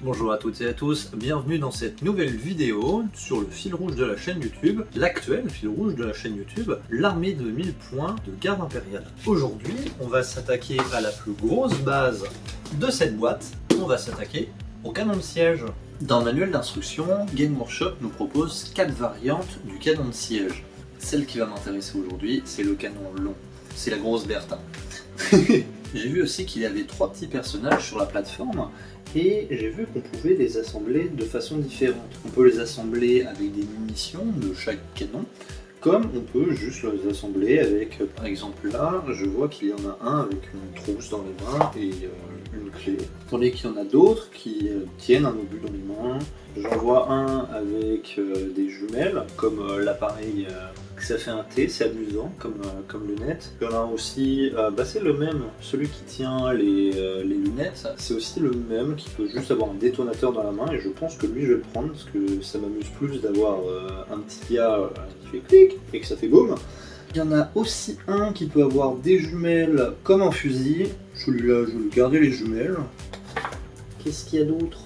Bonjour à toutes et à tous, bienvenue dans cette nouvelle vidéo sur le fil rouge de la chaîne YouTube, l'actuel fil rouge de la chaîne YouTube, l'armée de 1000 points de garde impériale. Aujourd'hui, on va s'attaquer à la plus grosse base de cette boîte, on va s'attaquer au canon de siège. Dans le manuel d'instruction, Game Workshop nous propose 4 variantes du canon de siège. Celle qui va m'intéresser aujourd'hui, c'est le canon long, c'est la grosse Bertha. J'ai vu aussi qu'il y avait 3 petits personnages sur la plateforme, et j'ai vu qu'on pouvait les assembler de façon différente. On peut les assembler avec des munitions de chaque canon, comme on peut juste les assembler avec, par exemple là, je vois qu'il y en a un avec une trousse dans les mains et une clé. Tandis qu'il y en a d'autres qui tiennent un obus dans les mains. J'en vois un avec des jumelles, comme l'appareil que ça fait un T, c'est amusant comme lunettes. Il y en a un aussi, c'est le même, celui qui tient les lunettes, c'est aussi le même qui peut juste avoir un détonateur dans la main, et je pense que lui je vais le prendre parce que ça m'amuse plus d'avoir un petit gars qui fait clic et que ça fait boum. Il y en a aussi un qui peut avoir des jumelles comme un fusil. Celui-là, je vais garder les jumelles. Qu'est-ce qu'il y a d'autre?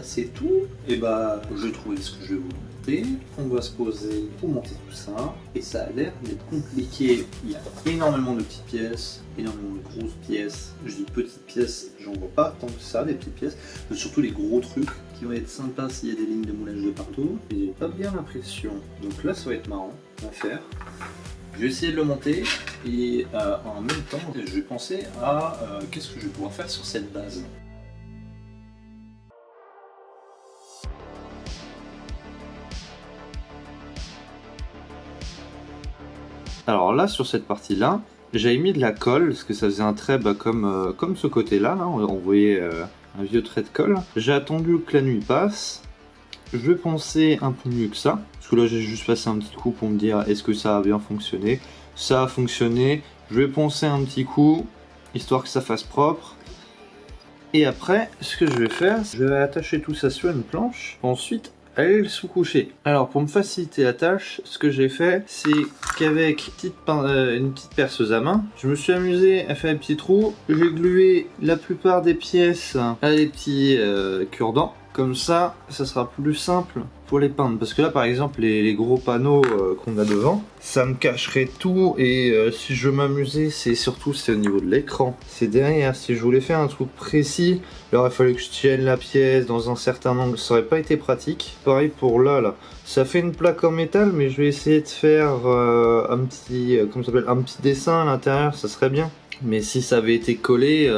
C'est tout. Et je trouve ce que je vais vous monter. On va se poser pour monter tout ça. Et ça a l'air d'être compliqué. Il y a énormément de petites pièces, énormément de grosses pièces. Je dis petites pièces, j'en vois pas tant que ça, des petites pièces. Mais surtout les gros trucs qui vont être sympas s'il y a des lignes de moulage de partout. Et j'ai pas bien l'impression. Donc là, ça va être marrant à faire. Je vais essayer de le monter et en même temps, je vais penser à qu'est-ce que je vais pouvoir faire sur cette base. Alors là, sur cette partie-là, j'avais mis de la colle parce que ça faisait un trait comme ce côté-là. Là, on voyait un vieux trait de colle. J'ai attendu que la nuit passe. Je vais penser un peu mieux que ça, parce que là j'ai juste passé un petit coup pour me dire est-ce que ça a bien fonctionné. Ça a fonctionné, je vais poncer un petit coup, histoire que ça fasse propre. Et après, ce que je vais faire, je vais attacher tout ça sur une planche, ensuite aller le sous-coucher. Alors pour me faciliter la tâche, ce que j'ai fait, c'est qu'avec une petite perceuse à main, je me suis amusé à faire des petits trous. J'ai glué la plupart des pièces à des petits cure-dents. Comme ça, ça sera plus simple pour les peindre. Parce que là, par exemple, les gros panneaux qu'on a devant, ça me cacherait tout. Et si je m'amusais, c'est au niveau de l'écran. C'est derrière. Si je voulais faire un truc précis, il aurait fallu que je tienne la pièce dans un certain angle. Ça aurait pas été pratique. Pareil pour là. Ça fait une plaque en métal, mais je vais essayer de faire un petit dessin à l'intérieur. Ça serait bien. Mais si ça avait été collé,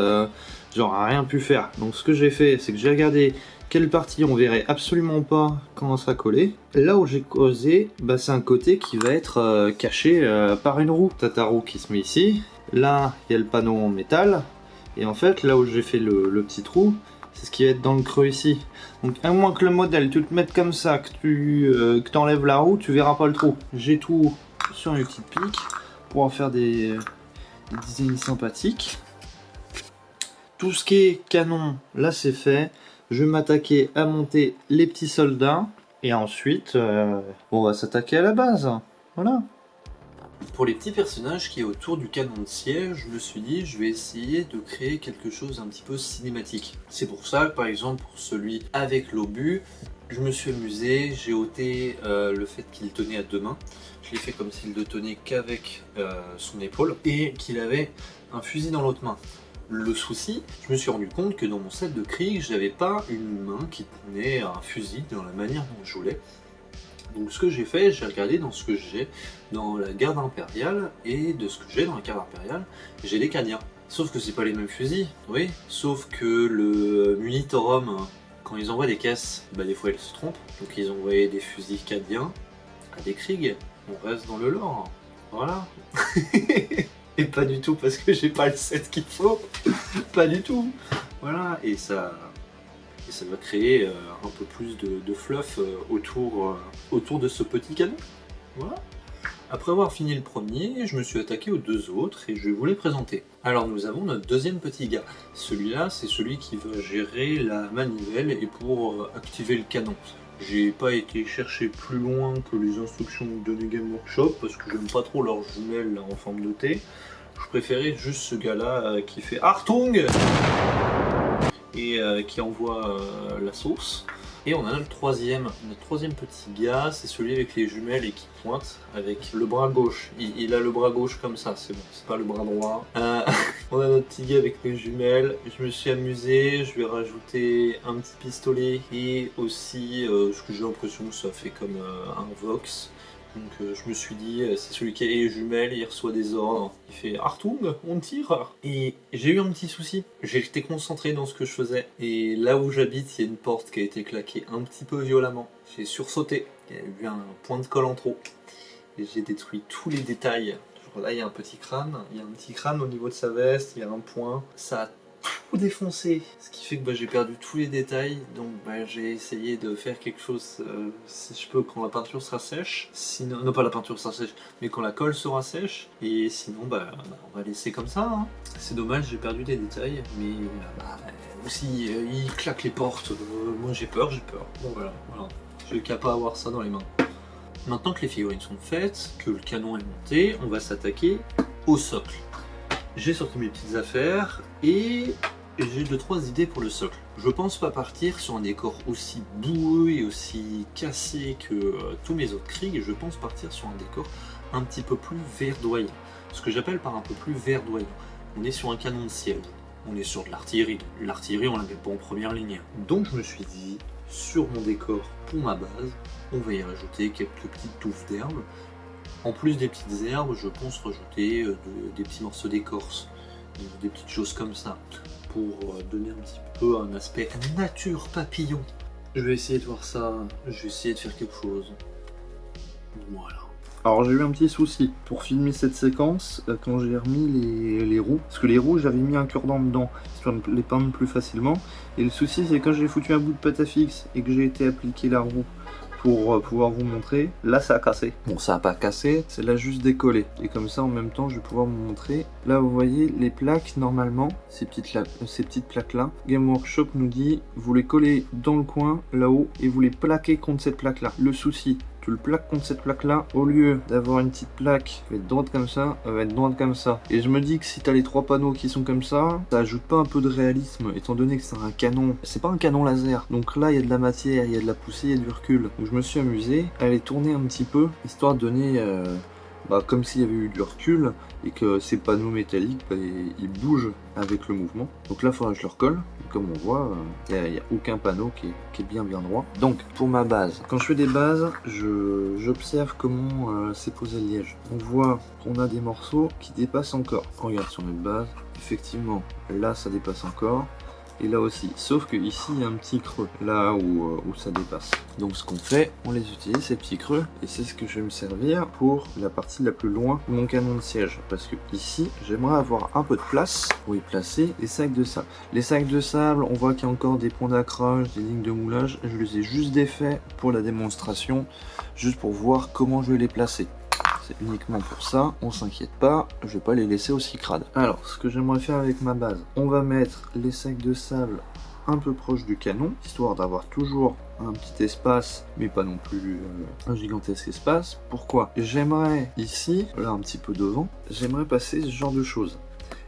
j'aurais rien pu faire. Donc ce que j'ai fait, c'est que j'ai regardé quelle partie on verrait absolument pas quand on sera collé. Là où j'ai causé, c'est un côté qui va être caché par une roue. T'as ta roue qui se met ici. Là, il y a le panneau en métal. Et en fait, là où j'ai fait le petit trou, c'est ce qui va être dans le creux ici. Donc à moins que le modèle, tu te mettes comme ça, que tu enlèves la roue, tu verras pas le trou. J'ai tout sur une petite pique pour en faire des designs sympathiques. Tout ce qui est canon, là c'est fait. Je vais m'attaquer à monter les petits soldats et ensuite on va s'attaquer à la base. Voilà. Pour les petits personnages qui est autour du canon de siège, je me suis dit je vais essayer de créer quelque chose un petit peu cinématique. C'est pour ça que par exemple pour celui avec l'obus, je me suis amusé, j'ai ôté le fait qu'il tenait à 2 mains. Je l'ai fait comme s'il ne tenait qu'avec son épaule et qu'il avait un fusil dans l'autre main. Le souci, je me suis rendu compte que dans mon set de Krieg, j'avais pas une main qui tenait un fusil dans la manière dont je voulais. Donc ce que j'ai fait, j'ai regardé dans ce que j'ai dans la garde impériale, et de ce que j'ai dans la garde impériale, j'ai des Cadiens. Sauf que c'est pas les mêmes fusils, oui. Sauf que le Munitorum, quand ils envoient des caisses, des fois ils se trompent. Donc ils ont envoyé des fusils Cadiens à des Krieg. On reste dans le lore, voilà. Et pas du tout parce que j'ai pas le set qu'il faut, pas du tout. Voilà, et ça va créer un peu plus de fluff autour de ce petit canon. Voilà. Après avoir fini le premier, je me suis attaqué aux 2 autres et je vais vous les présenter. Alors nous avons notre deuxième petit gars. Celui-là, c'est celui qui va gérer la manivelle et pour activer le canon. J'ai pas été chercher plus loin que les instructions de Game Workshop parce que j'aime pas trop leurs jumelles en forme de T. Je préférais juste ce gars-là qui fait Artung. et qui envoie la sauce. Et on a notre troisième petit gars, c'est celui avec les jumelles et qui pointe avec le bras gauche. Il a le bras gauche comme ça, c'est bon, c'est pas le bras droit. On a notre petit gars avec les jumelles. Je me suis amusé, je lui ai rajouté un petit pistolet et aussi ce que j'ai l'impression que ça fait comme un Vox. Donc je me suis dit, c'est celui qui a les jumelles, il reçoit des ordres, il fait Artung, on tire. Et j'ai eu un petit souci, j'étais concentré dans ce que je faisais, et là où j'habite, il y a une porte qui a été claquée un petit peu violemment. J'ai sursauté, il y a eu un point de colle en trop, et j'ai détruit tous les détails. Genre là il y a un petit crâne au niveau de sa veste, il y a un point, ça a tout défoncé, ce qui fait que j'ai perdu tous les détails, donc j'ai essayé de faire quelque chose si je peux quand la peinture sera sèche, sinon, non pas la peinture sera sèche, mais quand la colle sera sèche, et sinon on va laisser comme ça, hein. C'est dommage, j'ai perdu des détails, mais aussi il claque les portes, moi j'ai peur, bon voilà, j'ai qu'à pas avoir ça dans les mains. Maintenant que les figurines sont faites, que le canon est monté, on va s'attaquer au socle. J'ai sorti mes petites affaires et j'ai 2-3 idées pour le socle. Je pense pas partir sur un décor aussi boueux et aussi cassé que tous mes autres Krieg, je pense partir sur un décor un petit peu plus verdoyant. Ce que j'appelle par un peu plus verdoyant. On est sur un canon de ciel, on est sur de l'artillerie. L'artillerie on la met pas en première ligne. Donc je me suis dit, sur mon décor pour ma base, on va y rajouter quelques petites touffes d'herbe. En plus des petites herbes, je pense rajouter des petits morceaux d'écorce, des petites choses comme ça, pour donner un petit peu un aspect nature papillon. Je vais essayer de voir ça, je vais essayer de faire quelque chose. Voilà. Alors j'ai eu un petit souci pour filmer cette séquence quand j'ai remis les roues, parce que les roues j'avais mis un cure-dent dedans, histoire de les peindre plus facilement, et le souci c'est quand j'ai foutu un bout de pâte à fixe et que j'ai été appliquer la roue pour pouvoir vous montrer, là ça a cassé. Bon ça a pas cassé, c'est là juste décollé. Et comme ça en même temps je vais pouvoir vous montrer. Là vous voyez les plaques normalement, ces petites plaques là, Game Workshop nous dit vous les collez dans le coin là-haut et vous les plaquez contre cette plaque là. Le souci, tu le plaques contre cette plaque là, au lieu d'avoir une petite plaque qui va être droite comme ça, elle va être droite comme ça. Et je me dis que si tu as les 3 panneaux qui sont comme ça ajoute pas un peu de réalisme, étant donné que c'est un canon, c'est pas un canon laser. Donc là il y a de la matière, il y a de la poussée, il y a du recul. Donc je me suis amusé à les tourner un petit peu, histoire de donner comme s'il y avait eu du recul et que ces panneaux métalliques ils bougent avec le mouvement. Donc là il faudra que je le recolle. Comme on voit, il n'y a aucun panneau qui est bien droit. Donc pour ma base, quand je fais des bases, j'observe comment c'est posé le liège. On voit qu'on a des morceaux qui dépassent encore. On regarde sur notre base, effectivement là ça dépasse encore. Et là aussi, sauf que ici il y a un petit creux, là où ça dépasse. Donc ce qu'on fait, on les utilise ces petits creux, et c'est ce que je vais me servir pour la partie la plus loin de mon canon de siège. Parce que ici, j'aimerais avoir un peu de place pour y placer les sacs de sable. Les sacs de sable, on voit qu'il y a encore des points d'accroche, des lignes de moulage. Je les ai juste défaits pour la démonstration, juste pour voir comment je vais les placer. C'est uniquement pour ça, on s'inquiète pas, je vais pas les laisser aussi crades. Alors, ce que j'aimerais faire avec ma base, on va mettre les sacs de sable un peu proche du canon, histoire d'avoir toujours un petit espace, mais pas non plus un gigantesque espace. Pourquoi? J'aimerais ici, là un petit peu devant, j'aimerais passer ce genre de choses.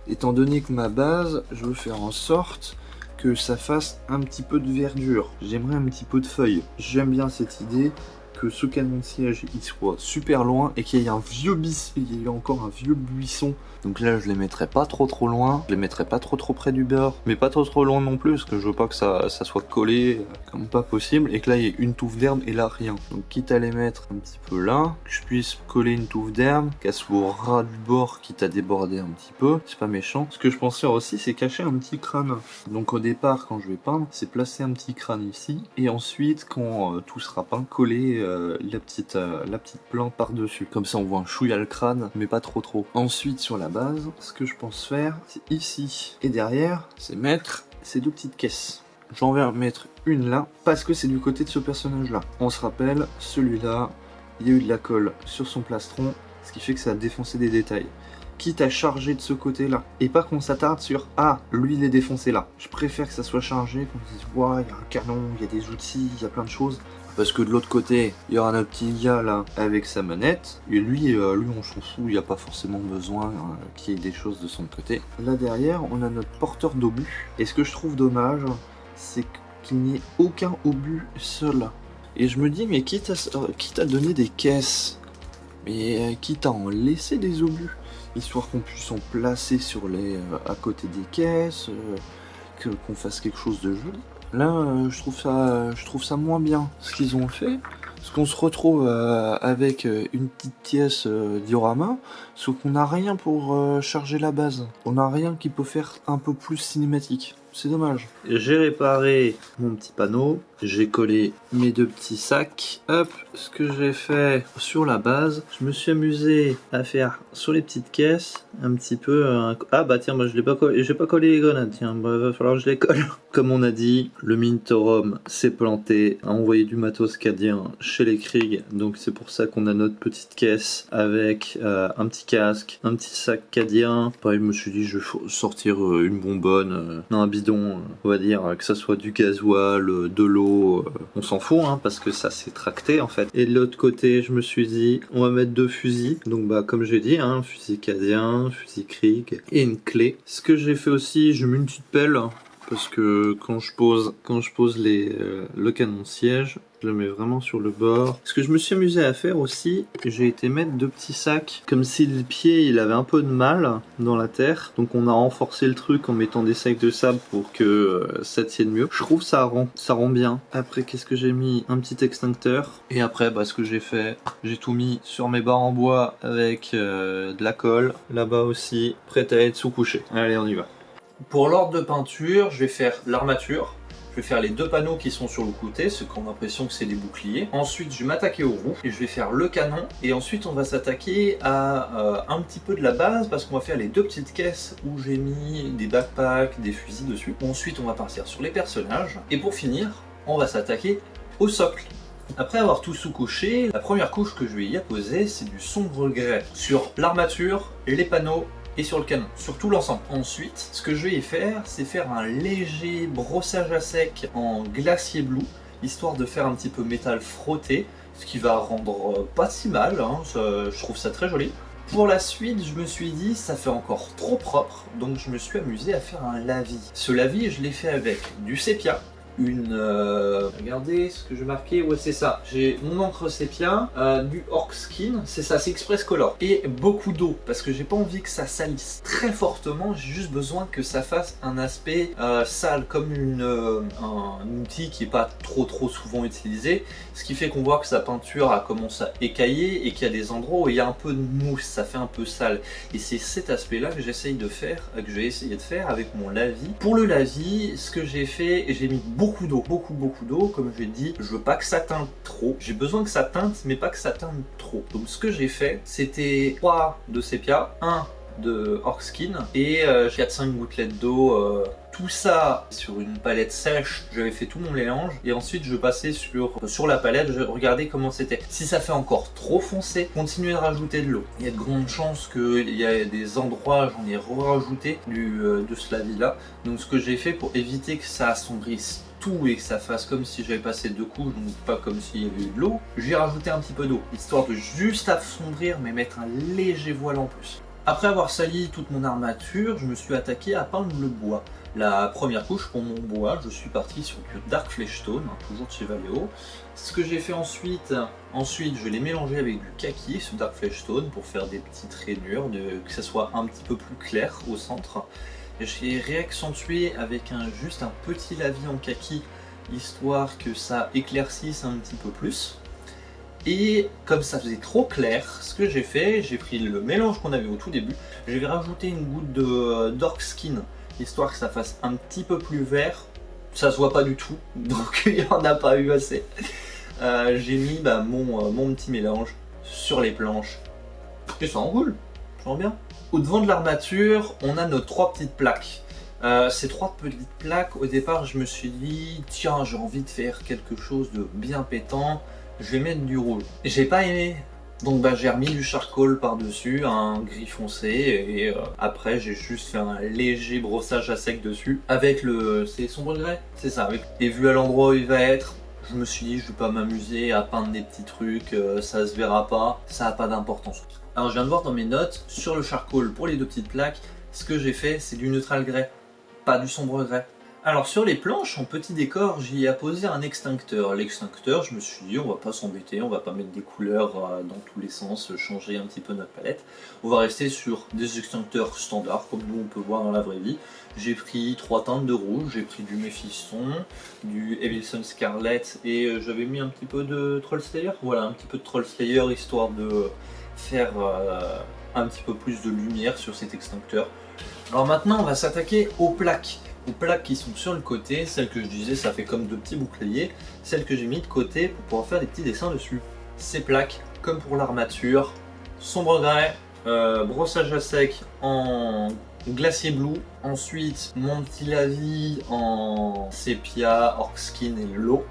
Étant donné que ma base, je veux faire en sorte que ça fasse un petit peu de verdure. J'aimerais un petit peu de feuilles. J'aime bien cette idée que ce canon de siège il soit super loin et qu'il y ait un vieux il y a encore un vieux buisson. Donc là je les mettrai pas trop loin, je les mettrai pas trop près du bord, mais pas trop loin non plus parce que je veux pas que ça soit collé comme pas possible et que là il y ait une touffe d'herbe et là rien. Donc quitte à les mettre un petit peu là, que je puisse coller une touffe d'herbe, qu'elle soit au ras du bord quitte à déborder un petit peu, c'est pas méchant. Ce que je pense faire aussi c'est cacher un petit crâne. Donc au départ quand je vais peindre, c'est placer un petit crâne ici et ensuite quand tout sera peint, coller la petite plante par dessus. Comme ça on voit un chouïa le crâne mais pas trop. Ensuite sur la base, ce que je pense faire c'est ici et derrière, c'est mettre ces 2 petites caisses. J'en vais en mettre une là parce que c'est du côté de ce personnage là. On se rappelle, celui là, il y a eu de la colle sur son plastron, ce qui fait que ça a défoncé des détails. quitte à charger de ce côté-là. Et pas qu'on s'attarde sur « Ah, lui il est défoncé là ». Je préfère que ça soit chargé, qu'on se dise « Ouais, il y a un canon, il y a des outils, il y a plein de choses ». Parce que de l'autre côté, il y aura notre petit gars là avec sa manette. Et lui on s'en fout, il n'y a pas forcément besoin qu'il y ait des choses de son côté. Là derrière, on a notre porteur d'obus. Et ce que je trouve dommage, c'est qu'il n'y ait aucun obus seul. Et je me dis, mais quitte à donner des caisses, mais quitte à en laisser des obus, histoire qu'on puisse en placer sur à côté des caisses, qu'on fasse quelque chose de joli. Là, je trouve ça moins bien ce qu'ils ont fait. Parce qu'on se retrouve avec une petite pièce diorama, sauf qu'on n'a rien pour charger la base. On n'a rien qui peut faire un peu plus cinématique. C'est dommage. J'ai réparé mon petit panneau, j'ai collé mes 2 petits sacs. Hop, ce que j'ai fait sur la base, je me suis amusé à faire sur les petites caisses un petit peu. Ah bah tiens, moi je l'ai pas collé, j'ai pas collé les grenades. Tiens, bah, va falloir que je les colle. Comme on a dit, le Mintorum s'est planté, a envoyé du matos cadien chez les Krieg, donc c'est pour ça qu'on a notre petite caisse avec un petit casque, un petit sac cadien. Pareil, je me suis dit, je vais sortir une bonbonne, un bidon, on va dire, que ça soit du gasoil, de l'eau, on s'en fout, hein, parce que ça c'est tracté en fait. Et de l'autre côté, je me suis dit, on va mettre 2 fusils, donc bah comme j'ai dit, hein, fusil cadien, fusil Krieg et une clé. Ce que j'ai fait aussi, j'ai mis une petite pelle. Parce que quand je pose le canon siège, je le mets vraiment sur le bord. Ce que je me suis amusé à faire aussi, j'ai été mettre 2 petits sacs, comme si le pied il avait un peu de mal dans la terre. Donc on a renforcé le truc en mettant des sacs de sable pour que ça tienne mieux. Je trouve ça rend bien. Après qu'est-ce que j'ai mis? Un petit extincteur. Et après ce que j'ai fait, j'ai tout mis sur mes barres en bois avec de la colle. Là-bas aussi, prêt à être sous-couché. Allez, on y va. Pour l'ordre de peinture, je vais faire l'armature, je vais faire les 2 panneaux qui sont sur le côté, ceux qui ont l'impression que c'est des boucliers. Ensuite, je vais m'attaquer aux roues et je vais faire le canon. Et ensuite, on va s'attaquer à un petit peu de la base parce qu'on va faire les 2 petites caisses où j'ai mis des backpacks, des fusils dessus. Ensuite, on va partir sur les personnages. Et pour finir, on va s'attaquer au socle. Après avoir tout sous-couché, la première couche que je vais y apposer, c'est du sombre grès sur l'armature, les panneaux, et sur le canon, sur tout l'ensemble. Ensuite, ce que je vais y faire, c'est faire un léger brossage à sec en glacier bleu, histoire de faire un petit peu métal frotté, ce qui va rendre pas si mal, hein, je trouve ça très joli. Pour la suite, je me suis dit, ça fait encore trop propre, donc je me suis amusé à faire un lavis. Ce lavis, je l'ai fait avec du sépia, regardez ce que j'ai marqué, ouais c'est ça, j'ai mon encre sépia, du Orkskin, c'est ça, c'est Express Color, et beaucoup d'eau, parce que j'ai pas envie que ça salisse très fortement, j'ai juste besoin que ça fasse un aspect sale, comme un outil qui est pas trop souvent utilisé, ce qui fait qu'on voit que sa peinture a commencé à écailler, et qu'il y a des endroits où il y a un peu de mousse, ça fait un peu sale, et c'est cet aspect là que j'essaye de faire, que j'ai essayé de faire avec mon lavis. Pour le lavis, ce que j'ai fait, j'ai mis beaucoup d'eau, beaucoup d'eau, comme je l'ai dit, je veux pas que ça teinte trop, j'ai besoin que ça teinte mais pas que ça teinte trop. Donc ce que j'ai fait, c'était 3 de sépia, 1 de Orkskin et 4-5 gouttelettes d'eau, tout ça sur une palette sèche. J'avais fait tout mon mélange et ensuite je passais sur la palette, je regardais comment c'était. Si ça fait encore trop foncé, continuez de rajouter de l'eau. Il y a de grandes chances qu'il y a des endroits, j'en ai rajouté de ce lavis là. Donc ce que j'ai fait pour éviter que ça assombrisse tout et que ça fasse comme si j'avais passé 2 couches, donc pas comme s'il y avait eu de l'eau, j'ai rajouté un petit peu d'eau, histoire de juste assombrir mais mettre un léger voile en plus. Après avoir sali toute mon armature, je me suis attaqué à peindre le bois. La première couche pour mon bois, je suis parti sur du Dark Fleshstone, toujours de chez Vallejo. Ce que j'ai fait ensuite, je l'ai mélangé avec du kaki, ce Dark Fleshstone, pour faire des petites rainures, que ça soit un petit peu plus clair au centre. J'ai réaccentué avec juste un petit lavis en kaki, histoire que ça éclaircisse un petit peu plus. Et comme ça faisait trop clair, ce que j'ai fait, j'ai pris le mélange qu'on avait au tout début, j'ai rajouté une goutte d'Orkskin, histoire que ça fasse un petit peu plus vert. Ça se voit pas du tout, donc il n'y en a pas eu assez. J'ai mis mon petit mélange sur les planches. Et ça enroule, ça rend bien. Au devant de l'armature, on a nos 3 petites plaques. Ces 3 petites plaques, au départ, je me suis dit, tiens, j'ai envie de faire quelque chose de bien pétant. Je vais mettre du rouge. J'ai pas aimé Donc bah, j'ai remis du charcoal par-dessus, un gris foncé, et après j'ai juste fait un léger brossage à sec dessus avec le... c'est sombre grès. C'est ça, et vu à l'endroit où il va être, je me suis dit je vais pas m'amuser à peindre des petits trucs, ça se verra pas, ça a pas d'importance. Alors je viens de voir dans mes notes, sur le charcoal pour les 2 petites plaques, ce que j'ai fait c'est du neutral grès, pas du sombre grès. Alors sur les planches, en petit décor, j'y ai apposé un extincteur. L'extincteur, je me suis dit, on va pas s'embêter, on va pas mettre des couleurs dans tous les sens, changer un petit peu notre palette. On va rester sur des extincteurs standards, comme nous on peut voir dans la vraie vie. J'ai pris 3 teintes de rouge, j'ai pris du Mephiston, du Evilson Scarlet, et j'avais mis un petit peu de Troll Slayer. Voilà, un petit peu de Troll Slayer, histoire de faire un petit peu plus de lumière sur cet extincteur. Alors maintenant, on va s'attaquer aux plaques. Aux plaques qui sont sur le côté, celles que je disais, ça fait comme 2 petits boucliers, celles que j'ai mis de côté pour pouvoir faire des petits dessins dessus. Ces plaques, comme pour l'armature, sombre grès, brossage à sec en glacier blue, ensuite mon petit lavis en sépia, orc skin et l'eau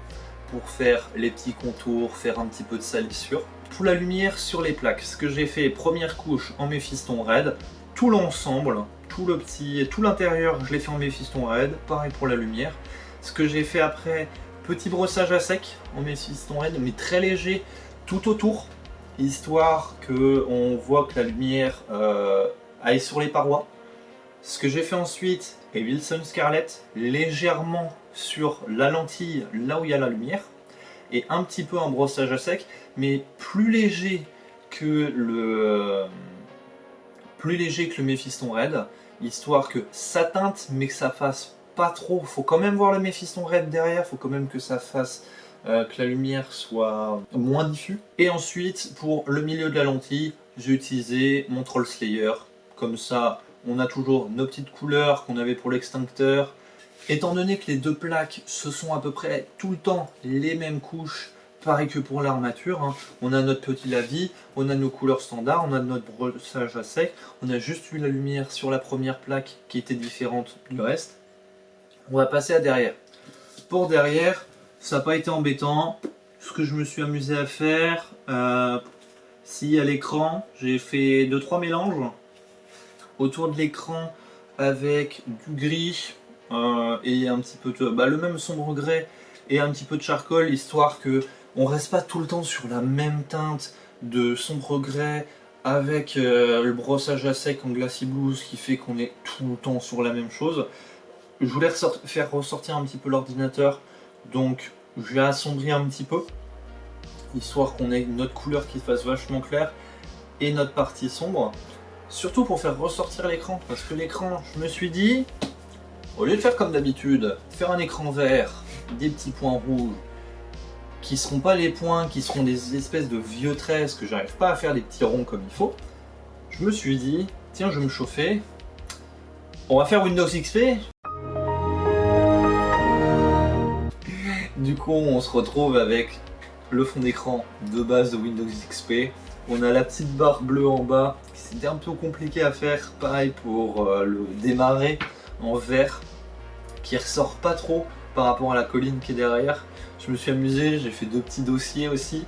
pour faire les petits contours, faire un petit peu de salissure. Pour la lumière sur les plaques, ce que j'ai fait, première couche en Mephiston Red, tout l'ensemble, tout l'intérieur, je l'ai fait en Mephiston Red, pareil pour la lumière. Ce que j'ai fait après, petit brossage à sec en Mephiston Red, mais très léger tout autour, histoire que on voit que la lumière aille sur les parois. Ce que j'ai fait ensuite, Evilson Scarlet, légèrement sur la lentille, là où il y a la lumière, et un petit peu un brossage à sec, mais plus léger que le Mephiston Red, histoire que ça teinte mais que ça fasse pas trop. Faut quand même voir le Mephiston Red derrière, faut quand même que ça fasse que la lumière soit moins diffuse. Et ensuite, pour le milieu de la lentille, j'ai utilisé mon Troll Slayer. Comme ça, on a toujours nos petites couleurs qu'on avait pour l'extincteur. Étant donné que les 2 plaques, ce sont à peu près tout le temps les mêmes couches, pareil que pour l'armature, hein. On a notre petit lavis, on a nos couleurs standards, on a notre brossage à sec, on a juste eu la lumière sur la première plaque qui était différente du reste. On va passer à derrière. Pour derrière, ça n'a pas été embêtant. Ce que je me suis amusé à faire, si à l'écran, j'ai fait 2-3 mélanges autour de l'écran avec du gris et un petit peu de le même sombre grès et un petit peu de charcoal, histoire que on reste pas tout le temps sur la même teinte de sombre grès avec le brossage à sec en glacier blue, ce qui fait qu'on est tout le temps sur la même chose. Je voulais faire ressortir un petit peu l'ordinateur, donc je vais assombrir un petit peu, histoire qu'on ait notre couleur qui se fasse vachement claire et notre partie sombre. Surtout pour faire ressortir l'écran, parce que l'écran, je me suis dit, au lieu de faire comme d'habitude, faire un écran vert, des petits points rouges, qui seront pas les points, qui seront des espèces de vieux traits, parce que j'arrive pas à faire des petits ronds comme il faut, je me suis dit, tiens, je vais me chauffer, on va faire Windows XP. Du coup, on se retrouve avec le fond d'écran de base de Windows XP. On a la petite barre bleue en bas, c'était un peu compliqué à faire, pareil pour le démarrer en vert, qui ressort pas trop par rapport à la colline qui est derrière. Je me suis amusé, j'ai fait 2 petits dossiers aussi.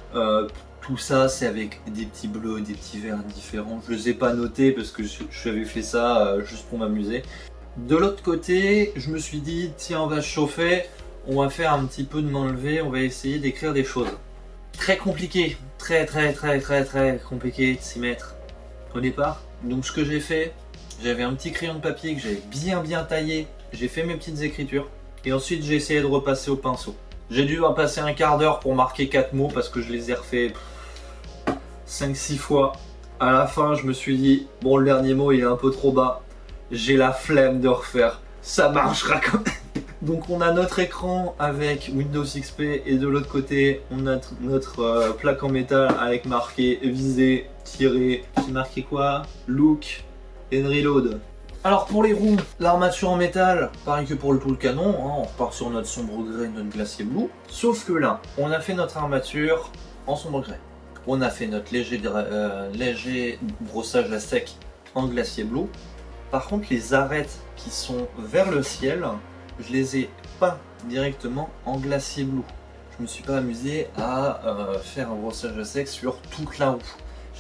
Tout ça c'est avec des petits bleus, des petits verts différents. Je les ai pas notés parce que j'avais fait ça juste pour m'amuser. De l'autre côté, je me suis dit, tiens, on va se chauffer, on va faire un petit peu de m'enlever, on va essayer d'écrire des choses. Très compliqué, très compliqué de s'y mettre au départ. Donc ce que j'ai fait, j'avais un petit crayon de papier que j'avais bien taillé, j'ai fait mes petites écritures et ensuite j'ai essayé de repasser au pinceau. J'ai dû passer un quart d'heure pour marquer 4 mots parce que je les ai refait 5-6 fois. À la fin, je me suis dit, bon, le dernier mot il est un peu trop bas, j'ai la flemme de refaire, ça marchera quand même. Donc on a notre écran avec Windows XP et de l'autre côté on a notre plaque en métal avec marqué visé, tiré, c'est marqué quoi? Look and reload. Alors pour les roues, l'armature en métal, pareil que pour tout le canon, hein, on repart sur notre sombre grès, notre glacier blue. Sauf que là, on a fait notre armature en sombre grès. On a fait notre léger brossage à sec en glacier blue. Par contre les arêtes qui sont vers le ciel, je les ai peints directement en glacier blue. Je me suis pas amusé à faire un brossage à sec sur toute la roue.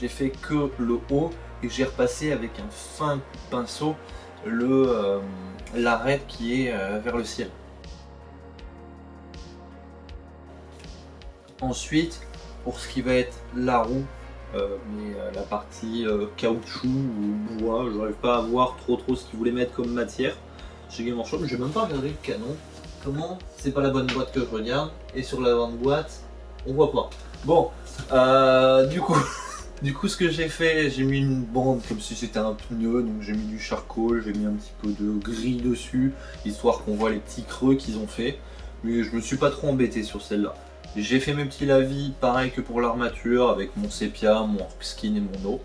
j'ai fait que le haut et j'ai repassé avec un fin coup de pinceau l'arête qui est vers le ciel. Ensuite, pour ce qui va être la roue, la partie caoutchouc ou bois, je n'arrive pas à voir trop ce qu'ils voulaient mettre comme matière chez Game Workshop. Je n'ai même pas regardé le canon. Comment? C'est pas la bonne boîte que je regarde, et sur la bonne boîte, on voit pas. Bon, du coup, ce que j'ai fait, j'ai mis une bande comme si c'était un pneu, donc j'ai mis du charcoal, j'ai mis un petit peu de gris dessus, histoire qu'on voit les petits creux qu'ils ont fait. Mais je me suis pas trop embêté sur celle-là. J'ai fait mes petits lavis, pareil que pour l'armature, avec mon sépia, mon skin et mon eau.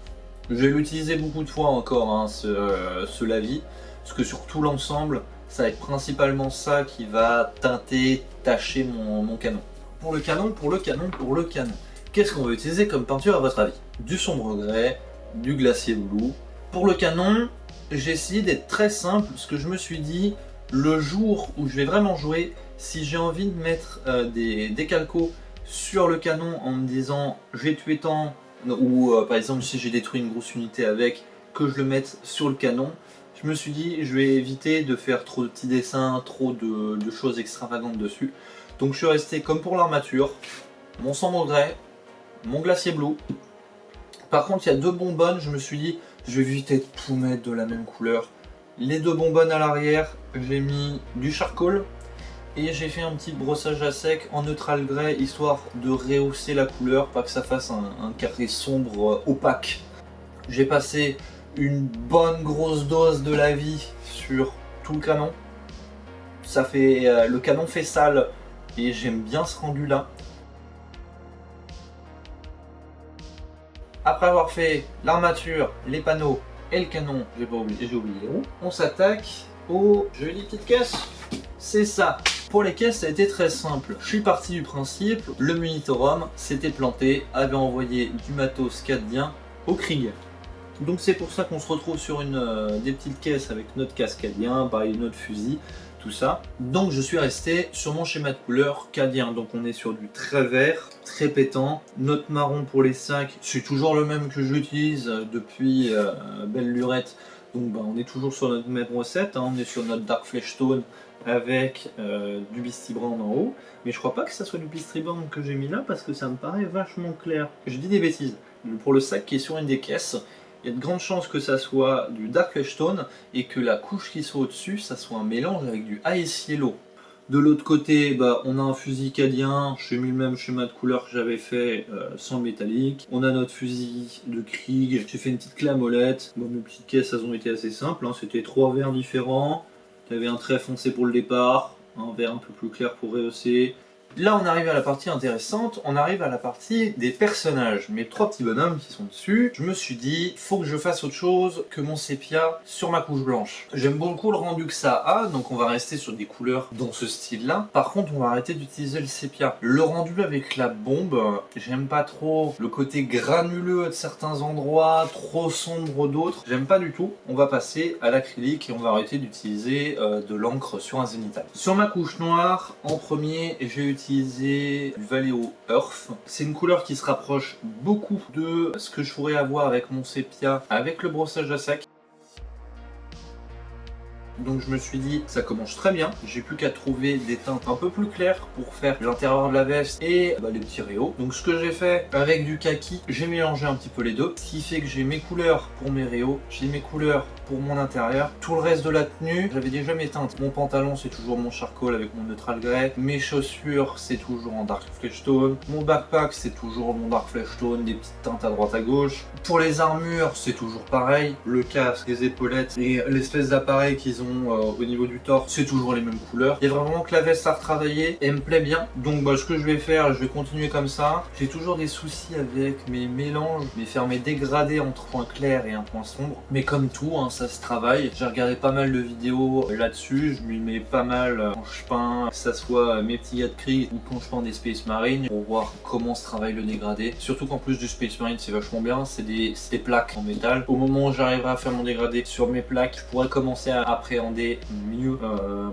Je vais l'utiliser beaucoup de fois encore, hein, ce lavis, parce que sur tout l'ensemble, ça va être principalement ça qui va teinter, tacher mon canon. Pour le canon, qu'est-ce qu'on va utiliser comme peinture à votre avis? Du sombre grès, du glacier blue. Pour le canon, j'ai essayé d'être très simple, parce que je me suis dit, le jour où je vais vraiment jouer, si j'ai envie de mettre des décalcos sur le canon en me disant je vais tuer tant, ou par exemple si j'ai détruit une grosse unité avec, que je le mette sur le canon, je me suis dit je vais éviter de faire trop de petits dessins, trop de choses extravagantes dessus. Donc je suis resté comme pour l'armature, mon sombre grès, mon glacier blue. Par contre il y a deux bonbonnes, je me suis dit je vais éviter de tout mettre de la même couleur. Les deux bonbonnes à l'arrière, j'ai mis du charcoal et j'ai fait un petit brossage à sec en neutral grès, histoire de rehausser la couleur, pas que ça fasse un carré sombre opaque. J'ai passé une bonne grosse dose de lavis sur tout le canon. Ça fait, le canon fait sale et j'aime bien ce rendu là. Après avoir fait l'armature, les panneaux et le canon, j'ai oublié les roues, on s'attaque aux jolies petites caisses. C'est ça. Pour les caisses, ça a été très simple. Je suis parti du principe, le Munitorum s'était planté, avait envoyé du matos cadien au Krieg. Donc c'est pour ça qu'on se retrouve sur des petites caisses avec notre cascadien, pareil notre fusil, tout ça. Donc je suis resté sur mon schéma de couleur cadien. Donc on est sur du très vert, très pétant. Notre marron pour les sacs, c'est toujours le même que j'utilise depuis belle lurette. Donc on est toujours sur notre même recette, hein. On est sur notre Dark Fleshstone avec du Beastie Brand en haut. Mais je crois pas que ça soit du Beastie Brand que j'ai mis là parce que ça me paraît vachement clair. Je dis des bêtises. Pour le sac qui est sur une des caisses, il y a de grandes chances que ça soit du Dark Fleshstone et que la couche qui soit au-dessus, ça soit un mélange avec du Ice Yellow. De l'autre côté, on a un fusil cadien, j'ai mis le même schéma de couleur que j'avais fait sans le métallique. On a notre fusil de Krieg, j'ai fait une petite clamolette. Bon, mes petites caisses, elles ont été assez simples, hein. C'était 3 verts différents. Il y avait un trait foncé pour le départ, un vert un peu plus clair pour rehausser. Là on arrive à la partie intéressante, on arrive à la partie des personnages. Mes 3 petits bonhommes qui sont dessus, je me suis dit, faut que je fasse autre chose que mon sépia sur ma couche blanche. J'aime beaucoup le rendu que ça a, donc on va rester sur des couleurs dans ce style-là. Par contre, on va arrêter d'utiliser le sépia. Le rendu avec la bombe, j'aime pas trop le côté granuleux de certains endroits, trop sombre d'autres. J'aime pas du tout. On va passer à l'acrylique et on va arrêter d'utiliser de l'encre sur un zénithal. Sur ma couche noire, en premier, j'ai utilisé du Vallejo Earth. C'est une couleur qui se rapproche beaucoup de ce que je pourrais avoir avec mon sépia avec le brossage à sec. Donc je me suis dit, ça commence très bien, j'ai plus qu'à trouver des teintes un peu plus claires pour faire l'intérieur de la veste et les petits rayos. Donc ce que j'ai fait avec du kaki, j'ai mélangé un petit peu les deux, ce qui fait que j'ai mes couleurs pour mes rayos, j'ai mes couleurs pour mon intérieur. Tout le reste de la tenue, j'avais déjà mes teintes. Mon pantalon c'est toujours mon charcoal avec mon neutral grey, mes chaussures c'est toujours en Dark Fleshstone, mon backpack c'est toujours mon Dark Fleshstone, des petites teintes à droite à gauche. Pour les armures c'est toujours pareil, le casque, les épaulettes et l'espèce d'appareil qu'ils ont au niveau du torse, c'est toujours les mêmes couleurs. Il y a vraiment que la veste à retravailler et elle me plaît bien. Donc ce que je vais faire, je vais continuer comme ça. J'ai toujours des soucis avec mes mélanges, faire mes dégradés entre points clairs et un point sombre. Mais comme tout, hein, ça se travaille. J'ai regardé pas mal de vidéos là-dessus. Je m'y mets pas mal quand je peins, que ça soit mes petits gars de Krieg ou quand je peins des Space Marines, pour voir comment se travaille le dégradé. Surtout qu'en plus du Space Marine, c'est vachement bien. C'est des plaques en métal. Au moment où j'arriverai à faire mon dégradé sur mes plaques, je pourrais commencer à appréhender mieux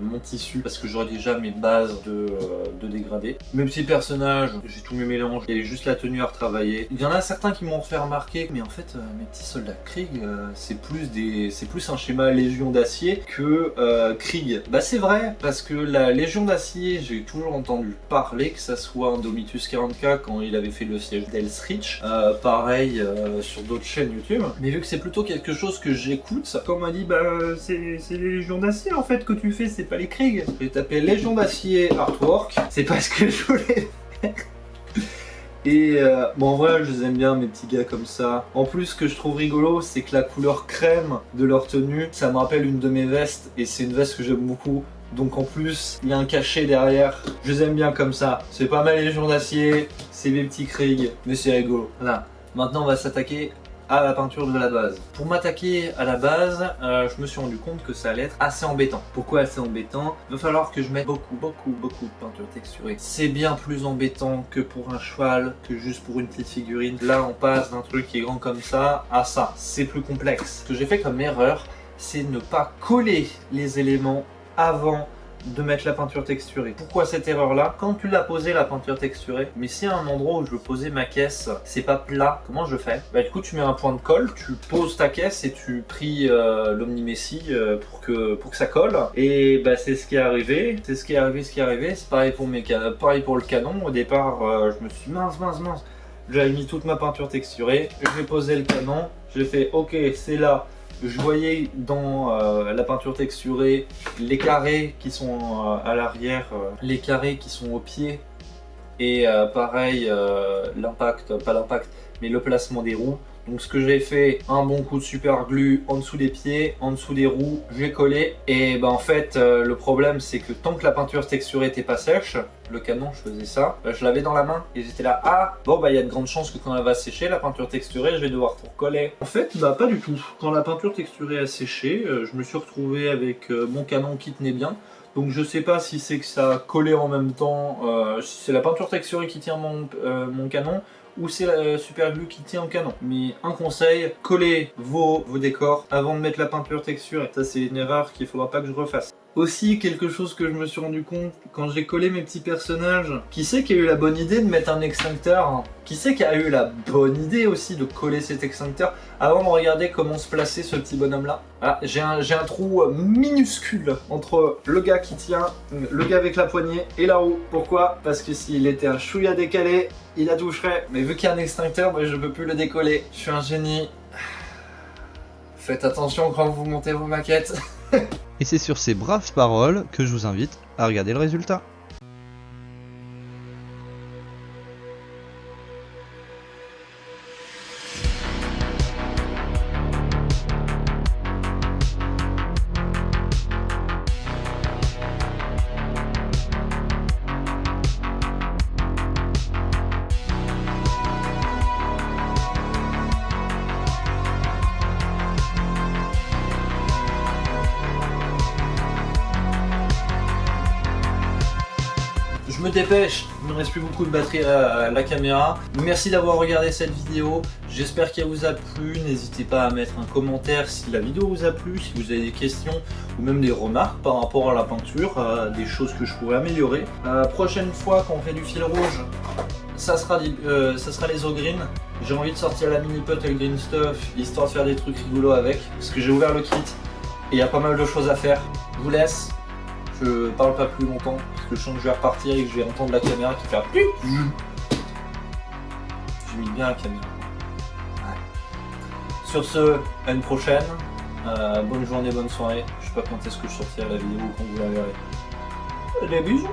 mon tissu parce que j'aurai déjà mes bases de dégradé. Mes petits personnages, j'ai tous mes mélanges, il y a juste la tenue à retravailler. Il y en a certains qui m'ont fait remarquer, mais en fait mes petits soldats Krieg, c'est plus un schéma Légion d'Acier que Krieg. Bah c'est vrai, parce que la Légion d'Acier, j'ai toujours entendu parler, que ça soit Indomitus 40K quand il avait fait le siège d'Elsrich, pareil sur d'autres chaînes YouTube. Mais vu que c'est plutôt quelque chose que j'écoute, quand on m'a dit bah c'est les Légions d'Acier en fait que tu fais, c'est pas les Krieg. J'ai tapé Légion d'Acier Artwork, c'est pas ce que je voulais faire. Et bon en vrai je les aime bien mes petits gars comme ça. En plus ce que je trouve rigolo c'est que la couleur crème de leur tenue, ça me rappelle une de mes vestes et c'est une veste que j'aime beaucoup. Donc en plus il y a un cachet derrière, je les aime bien comme ça. C'est pas mal les Légions d'Acier, c'est mes petits Krieg, mais c'est rigolo. Voilà, maintenant on va s'attaquer à la peinture de la base. Pour m'attaquer à la base, je me suis rendu compte que ça allait être assez embêtant. Pourquoi assez embêtant? Il va falloir que je mette beaucoup de peinture texturée. C'est bien plus embêtant que pour un cheval, que juste pour une petite figurine. Là on passe d'un truc qui est grand comme ça à ça. C'est plus complexe. Ce que j'ai fait comme erreur, c'est ne pas coller les éléments avant de mettre la peinture texturée. Pourquoi cette erreur là? Quand tu l'as posé la peinture texturée, mais si à un endroit où je veux poser ma caisse, c'est pas plat, comment je fais? Bah du coup tu mets un point de colle, tu poses ta caisse et tu pries l'omnimécie pour que ça colle. Et bah c'est ce qui est arrivé, c'est pareil pour pareil pour le canon. Au départ je me suis dit mince, j'avais mis toute ma peinture texturée, j'ai posé le canon, j'ai fait ok c'est là. Je voyais dans la peinture texturée les carrés qui sont à l'arrière, les carrés qui sont au pied et pareil l'impact, pas l'impact, mais le placement des roues. Donc ce que j'ai fait, un bon coup de super glue en dessous des pieds, en dessous des roues, j'ai collé. Et ben en fait le problème c'est que tant que la peinture texturée n'était pas sèche, le canon je faisais ça, je l'avais dans la main et j'étais là, ah bon bah il y a de grandes chances que quand elle va sécher la peinture texturée je vais devoir tout recoller. En fait bah pas du tout. Quand la peinture texturée a séché, je me suis retrouvé avec mon canon qui tenait bien. Donc je sais pas si c'est que ça a collé en même temps, si c'est la peinture texturée qui tient mon canon ou c'est la super glue qui tient au canon. Mais un conseil, collez vos décors avant de mettre la peinture texturée. Ça c'est une erreur qu'il faudra pas que je refasse. Aussi quelque chose que je me suis rendu compte quand j'ai collé mes petits personnages, qui c'est qui a eu la bonne idée de mettre un extincteur? Qui c'est qui a eu la bonne idée aussi de coller cet extincteur avant de regarder comment se placer ce petit bonhomme là? Ah, j'ai un trou minuscule entre le gars qui tient, le gars avec la poignée et là-haut. Pourquoi? Parce que s'il était un chouïa décalé, il la toucherait. Mais vu qu'il y a un extincteur, bah, je peux plus le décoller. Je suis un génie. Faites attention quand vous montez vos maquettes. Et c'est sur ces braves paroles que je vous invite à regarder le résultat. Je me dépêche, il ne me reste plus beaucoup de batterie à la caméra. Merci d'avoir regardé cette vidéo, j'espère qu'elle vous a plu. N'hésitez pas à mettre un commentaire si la vidéo vous a plu, si vous avez des questions ou même des remarques par rapport à la peinture, des choses que je pourrais améliorer. Prochaine fois quand on fait du fil rouge, ça sera les Ogreen. J'ai envie de sortir la mini pot avec Green Stuff, histoire de faire des trucs rigolos avec, parce que j'ai ouvert le kit et il y a pas mal de choses à faire. Je vous laisse. Je parle pas plus longtemps parce que je sens que je vais repartir et que je vais entendre la caméra qui fait. J'ai mis bien la caméra. Ouais. Sur ce, à une prochaine. Bonne journée, bonne soirée. Je sais pas quand est-ce que je sortirai la vidéo ou quand vous la verrez. Des bisous.